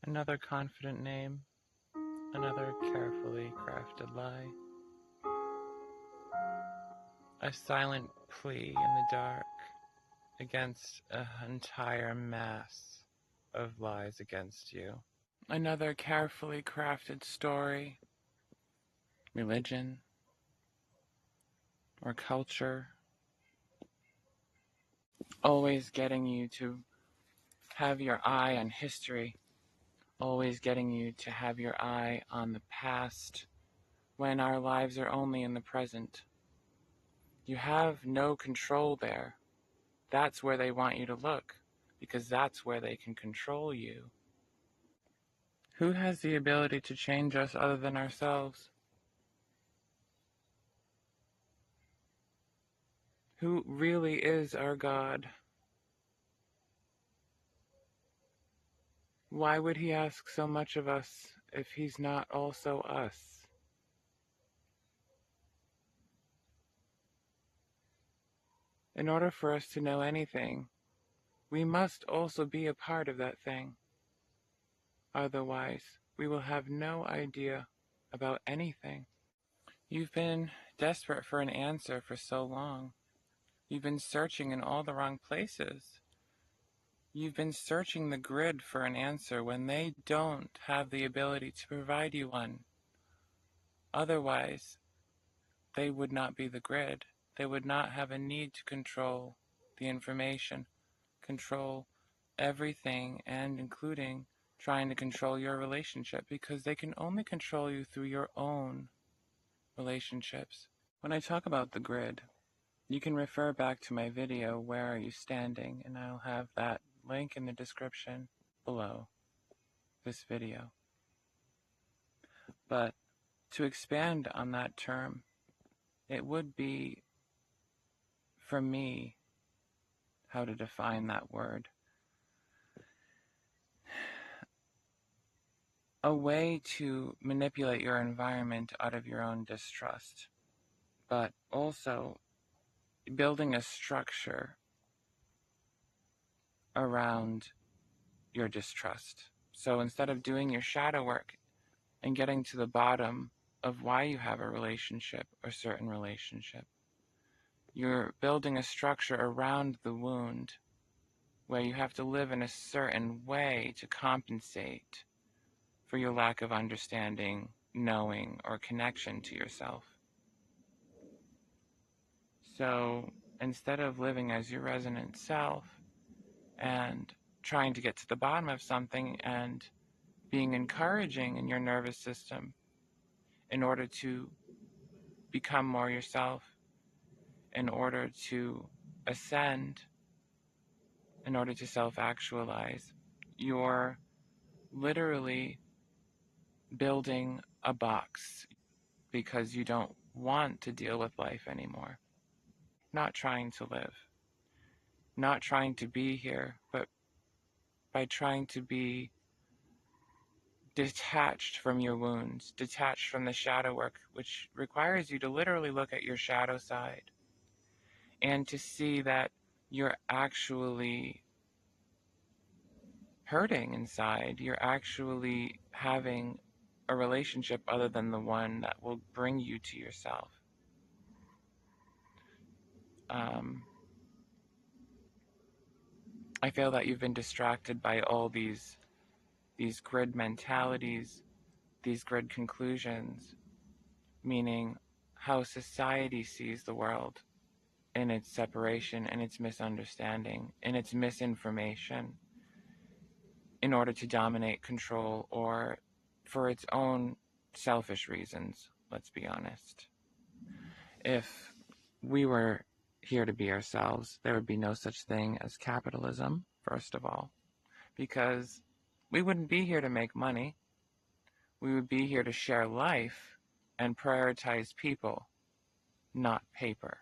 Another confident name, another carefully crafted lie. A silent plea in the dark against an entire mass of lies against you. Another carefully crafted story, religion, or culture, always getting you to have your eye on history, always getting you to have your eye on the past, when our lives are only in the present. You have no control there. That's where they want you to look, because that's where they can control you. Who has the ability to change us other than ourselves? Who really is our God? Why would he ask so much of us if he's not also us? In order for us to know anything, we must also be a part of that thing. Otherwise, we will have no idea about anything. You've been desperate for an answer for so long. You've been searching in all the wrong places. You've been searching the grid for an answer when they don't have the ability to provide you one. Otherwise, they would not be the grid. They would not have a need to control the information, control everything, and including trying to control your relationship, because they can only control you through your own relationships. When I talk about the grid, you can refer back to my video, Where Are You Standing? And I'll have that link in the description below this video. But to expand on that term, it would be, for me, how to define that word. A way to manipulate your environment out of your own distrust, but also building a structure around your distrust. So instead of doing your shadow work and getting to the bottom of why you have a relationship or certain relationship, you're building a structure around the wound where you have to live in a certain way to compensate for your lack of understanding, knowing, or connection to yourself. So instead of living as your resonant self and trying to get to the bottom of something and being encouraging in your nervous system in order to become more yourself, in order to ascend, in order to self-actualize, you're literally building a box because you don't want to deal with life anymore. Not trying to live, not trying to be here, but by trying to be detached from your wounds, detached from the shadow work, which requires you to literally look at your shadow side and to see that you're actually hurting inside. You're actually having a relationship other than the one that will bring you to yourself. I feel that you've been distracted by all these grid mentalities, these grid conclusions, meaning how society sees the world in its separation, in its misunderstanding, in its misinformation, in order to dominate, control, or for its own selfish reasons, let's be honest. If we were here to be ourselves, there would be no such thing as capitalism, first of all, because we wouldn't be here to make money. We would be here to share life and prioritize people, not paper.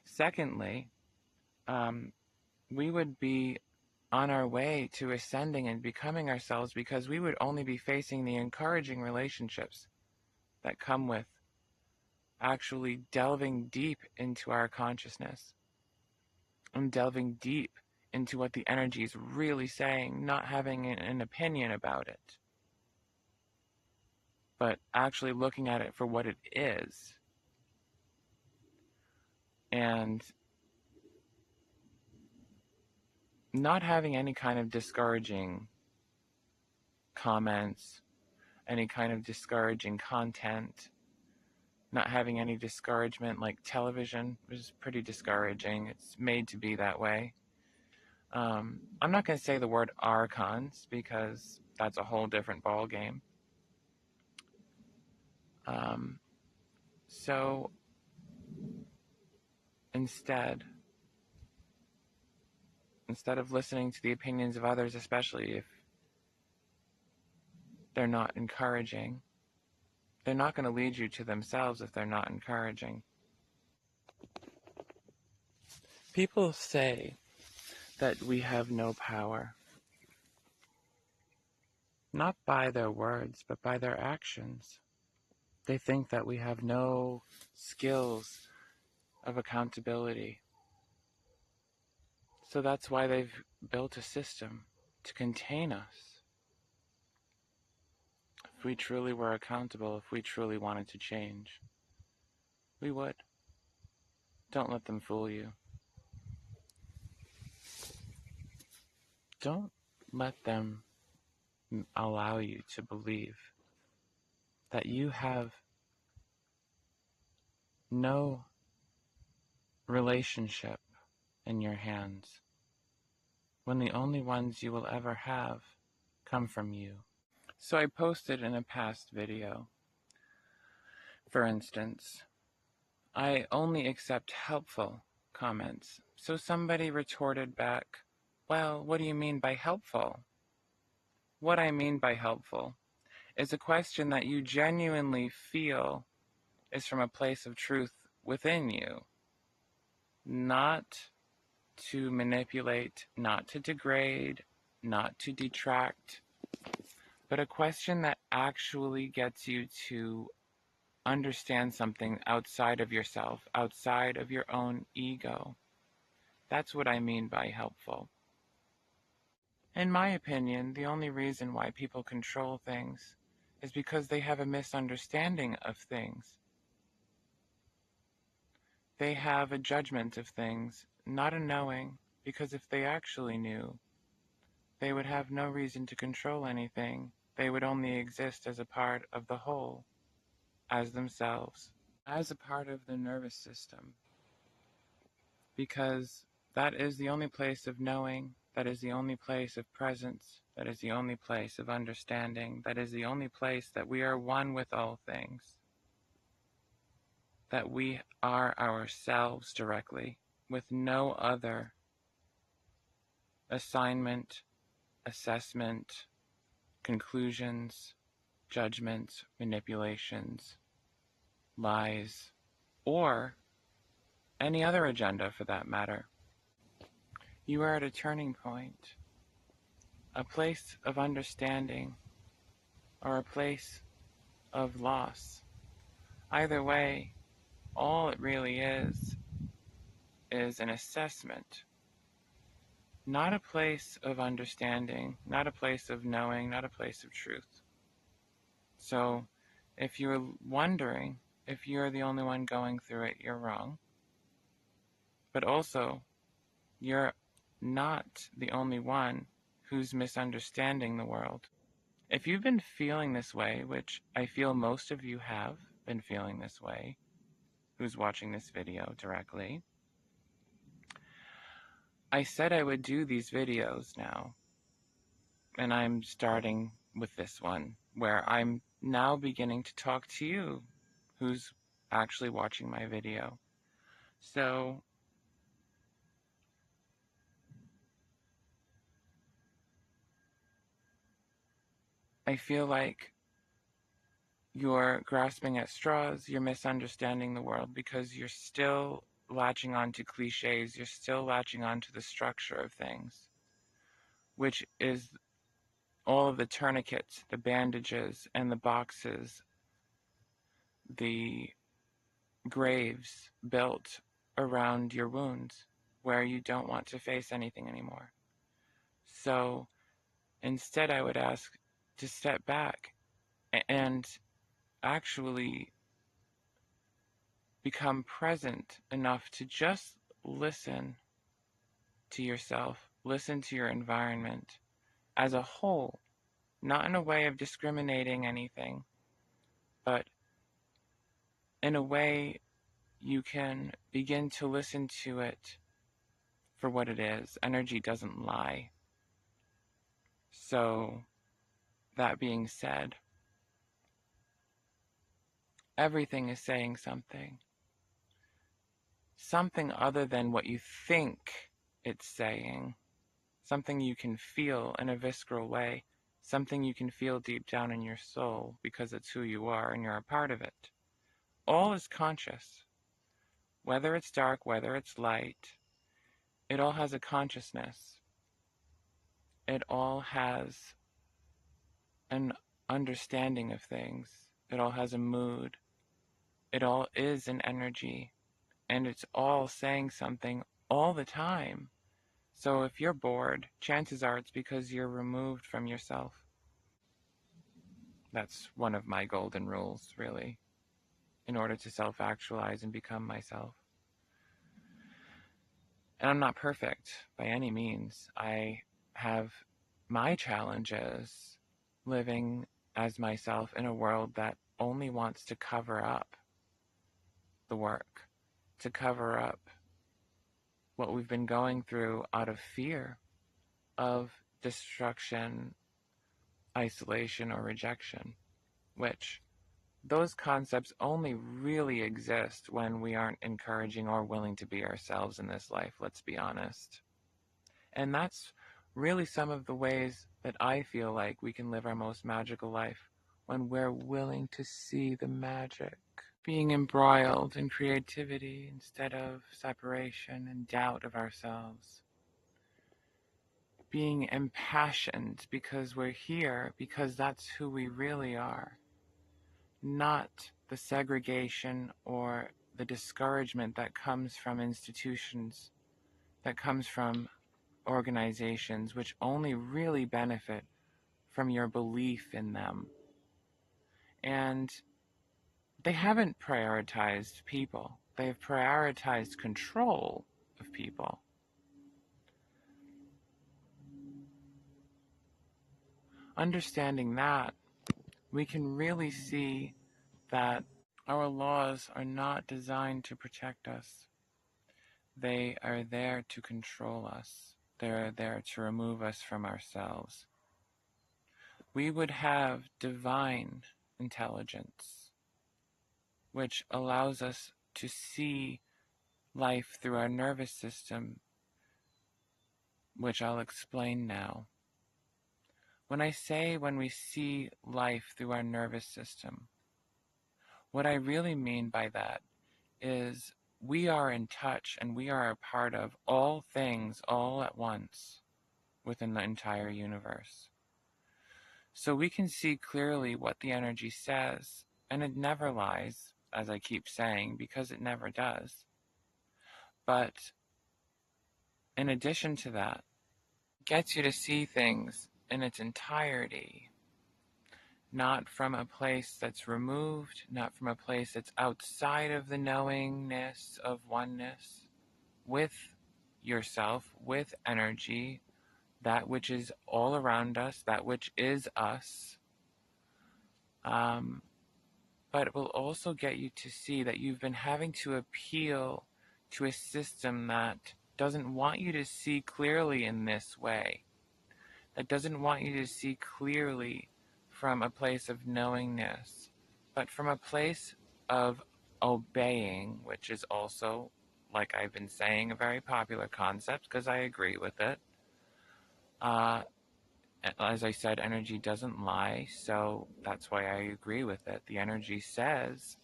Secondly, we would be on our way to ascending and becoming ourselves because we would only be facing the encouraging relationships that come with actually delving deep into our consciousness and delving deep into what the energy is really saying, not having an opinion about it, but actually looking at it for what it is. And not having any kind of discouraging comments, any kind of discouraging content, not having any discouragement. Like television is pretty discouraging. It's made to be that way. I'm not going to say the word archons because that's a whole different ball game. So instead of listening to the opinions of others, especially if they're not encouraging, they're not going to lead you to themselves if they're not encouraging. People say that we have no power, not by their words, but by their actions. They think that we have no skills of accountability. So that's why they've built a system to contain us. If we truly were accountable, if we truly wanted to change, we would. Don't let them fool you. Don't let them allow you to believe that you have no relationship in your hands when the only ones you will ever have come from you. So I posted in a past video, for instance, I only accept helpful comments. So somebody retorted back, well, what do you mean by helpful? What I mean by helpful is a question that you genuinely feel is from a place of truth within you, not to manipulate, not to degrade, not to detract, but a question that actually gets you to understand something outside of yourself, outside of your own ego. That's what I mean by helpful. In my opinion, the only reason why people control things is because they have a misunderstanding of things. They have a judgment of things, not a knowing, because if they actually knew, they would have no reason to control anything. They would only exist as a part of the whole, as themselves, as a part of the nervous system, because that is the only place of knowing, that is the only place of presence, that is the only place of understanding, that is the only place that we are one with all things, that we are ourselves directly, with no other assignment, assessment, conclusions, judgments, manipulations, lies, or any other agenda for that matter. You are at a turning point, a place of understanding, or a place of loss. Either way, all it really is an assessment, not a place of understanding, not a place of knowing, not a place of truth. So if you're wondering if you're the only one going through it, you're wrong. But also, you're not the only one who's misunderstanding the world. If you've been feeling this way, which I feel most of you have been feeling this way, who's watching this video directly, I said I would do these videos now, and I'm starting with this one, where I'm now beginning to talk to you, who's actually watching my video. So I feel like you're grasping at straws, you're misunderstanding the world because you're still latching on to cliches, you're still latching on to the structure of things, which is all of the tourniquets, the bandages, and the boxes, the graves built around your wounds, where you don't want to face anything anymore. So instead, I would ask to step back and actually become present enough to just listen to yourself, listen to your environment as a whole, not in a way of discriminating anything, but in a way you can begin to listen to it for what it is. Energy doesn't lie. So, that being said, everything is saying something. Something other than what you think it's saying. Something you can feel in a visceral way. Something you can feel deep down in your soul because it's who you are and you're a part of it. All is conscious. Whether it's dark, whether it's light, it all has a consciousness. It all has an understanding of things. It all has a mood. It all is an energy. And it's all saying something all the time. So if you're bored, chances are it's because you're removed from yourself. That's one of my golden rules, really, in order to self-actualize and become myself. And I'm not perfect by any means. I have my challenges living as myself in a world that only wants to cover up the work, to cover up what we've been going through out of fear of destruction, isolation, or rejection, which those concepts only really exist when we aren't encouraging or willing to be ourselves in this life, let's be honest. And that's really some of the ways that I feel like we can live our most magical life, when we're willing to see the magic. Being embroiled in creativity instead of separation and doubt of ourselves. Being impassioned because we're here, because that's who we really are. Not the segregation or the discouragement that comes from institutions, that comes from organizations, which only really benefit from your belief in them. And they haven't prioritized people. They've prioritized control of people. Understanding that, we can really see that our laws are not designed to protect us. They are there to control us. They're there to remove us from ourselves. We would have divine intelligence, which allows us to see life through our nervous system, which I'll explain now. When I say when we see life through our nervous system, what I really mean by that is we are in touch and we are a part of all things all at once within the entire universe. So we can see clearly what the energy says, and it never lies, as I keep saying, because it never does. But in addition to that, it gets you to see things in its entirety, not from a place that's removed, not from a place that's outside of the knowingness of oneness with yourself, with energy, that which is all around us, that which is us. But it will also get you to see that you've been having to appeal to a system that doesn't want you to see clearly in this way, that doesn't want you to see clearly from a place of knowingness, but from a place of obeying, which is also, like I've been saying, a very popular concept because I agree with it. As I said, energy doesn't lie, so that's why I agree with it. The energy says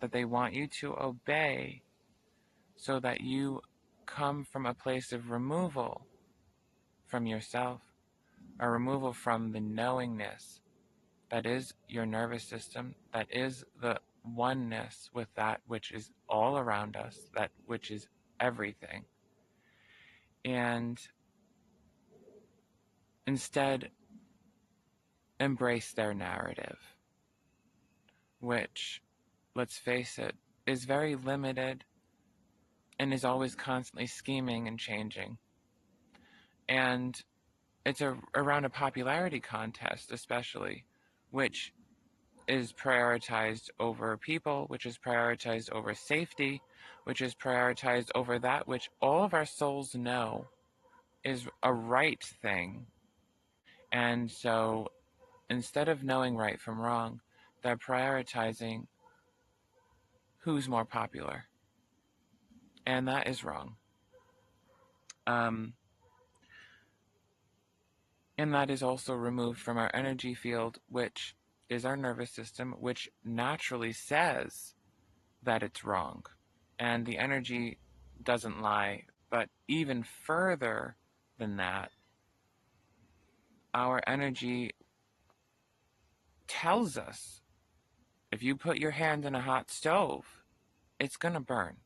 that they want you to obey so that you come from a place of removal from yourself, a removal from the knowingness that is your nervous system, that is the oneness with that which is all around us, that which is everything. and instead embrace their narrative, which, let's face it, is very limited and is always constantly scheming and changing. And it's around a popularity contest, especially, which is prioritized over people, which is prioritized over safety, which is prioritized over that which all of our souls know is a right thing. And so instead of knowing right from wrong, they're prioritizing who's more popular. And that is wrong. And that is also removed from our energy field, which is our nervous system, which naturally says that it's wrong. And the energy doesn't lie. But even further than that, our energy tells us if you put your hand in a hot stove, it's going to burn.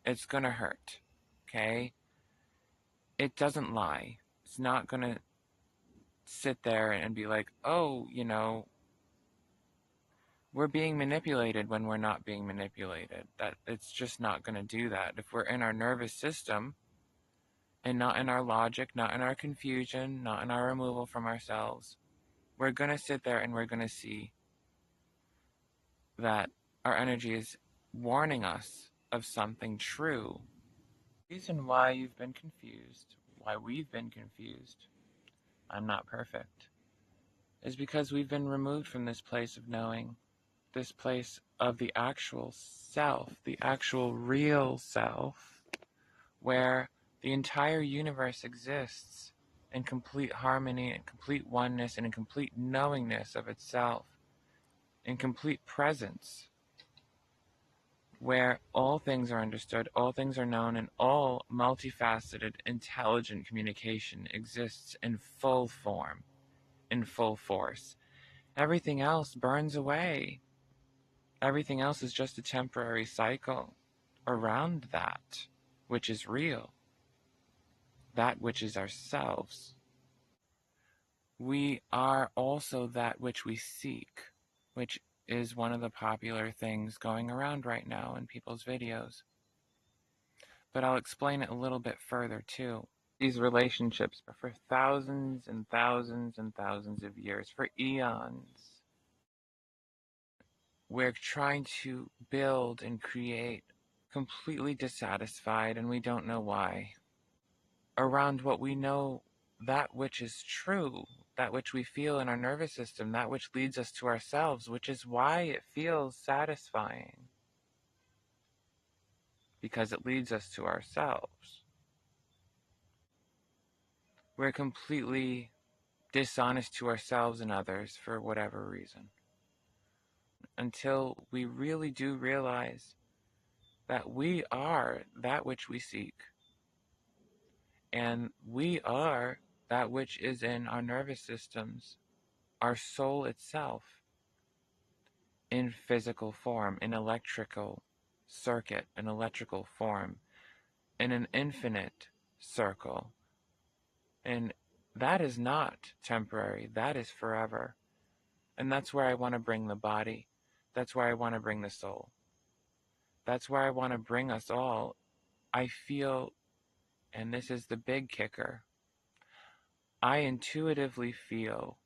It's going to hurt. Okay? It doesn't lie. It's not going to sit there and be like, oh, we're being manipulated when we're not being manipulated. That it's just not going to do that. If we're in our nervous system and not in our logic, not in our confusion, not in our removal from ourselves, we're going to sit there and we're going to see that our energy is warning us of something true. The reason why you've been confused, why we've been confused, I'm not perfect, is because we've been removed from this place of knowing, this place of the actual self, the actual real self, where the entire universe exists in complete harmony and complete oneness and in complete knowingness of itself, in complete presence, where all things are understood, all things are known, and all multifaceted, intelligent communication exists in full form, in full force. Everything else burns away. Everything else is just a temporary cycle around that which is real, that which is ourselves. We are also that which we seek, which is one of the popular things going around right now in people's videos. But I'll explain it a little bit further too. These relationships are for thousands and thousands and thousands of years, for eons. We're trying to build and create completely dissatisfied, and we don't know why, around what we know, that which is true, that which we feel in our nervous system, that which leads us to ourselves, which is why it feels satisfying, because it leads us to ourselves. We're completely dishonest to ourselves and others for whatever reason, until we really do realize that we are that which we seek, and we are that which is in our nervous systems, our soul itself, in physical form, in electrical circuit, in electrical form, in an infinite circle. And that is not temporary, that is forever. And that's where I want to bring the body. That's where I want to bring the soul. That's where I want to bring us all. I feel, and this is the big kicker, I intuitively feel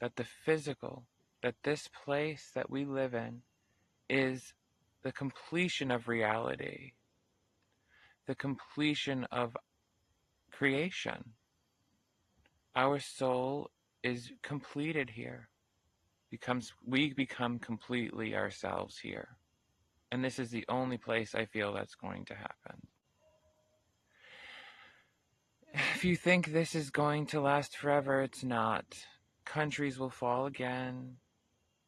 that the physical, that this place that we live in is the completion of reality, the completion of creation. Our soul is completed here. We become completely ourselves here. And this is the only place I feel that's going to happen. If you think this is going to last forever, it's not. Countries will fall again.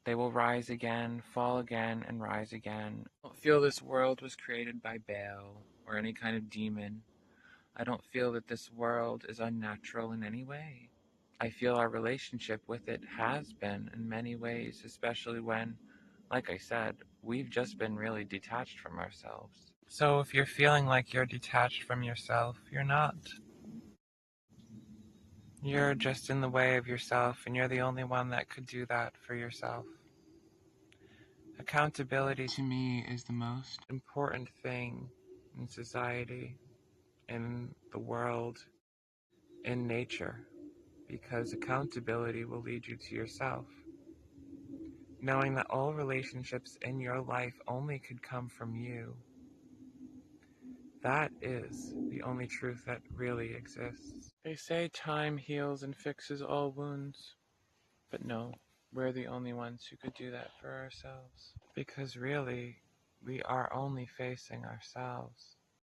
They will rise again, fall again, and rise again. I don't feel this world was created by Baal or any kind of demon. I don't feel that this world is unnatural in any way. I feel our relationship with it has been in many ways, especially when, like I said, we've just been really detached from ourselves. So if you're feeling like you're detached from yourself, you're not. You're just in the way of yourself, and you're the only one that could do that for yourself. Accountability to me is the most important thing in society, in the world, in nature, because accountability will lead you to yourself. Knowing that all relationships in your life only could come from you, that is the only truth that really exists. They say time heals and fixes all wounds, but no, we're the only ones who could do that for ourselves. Because really, we are only facing ourselves.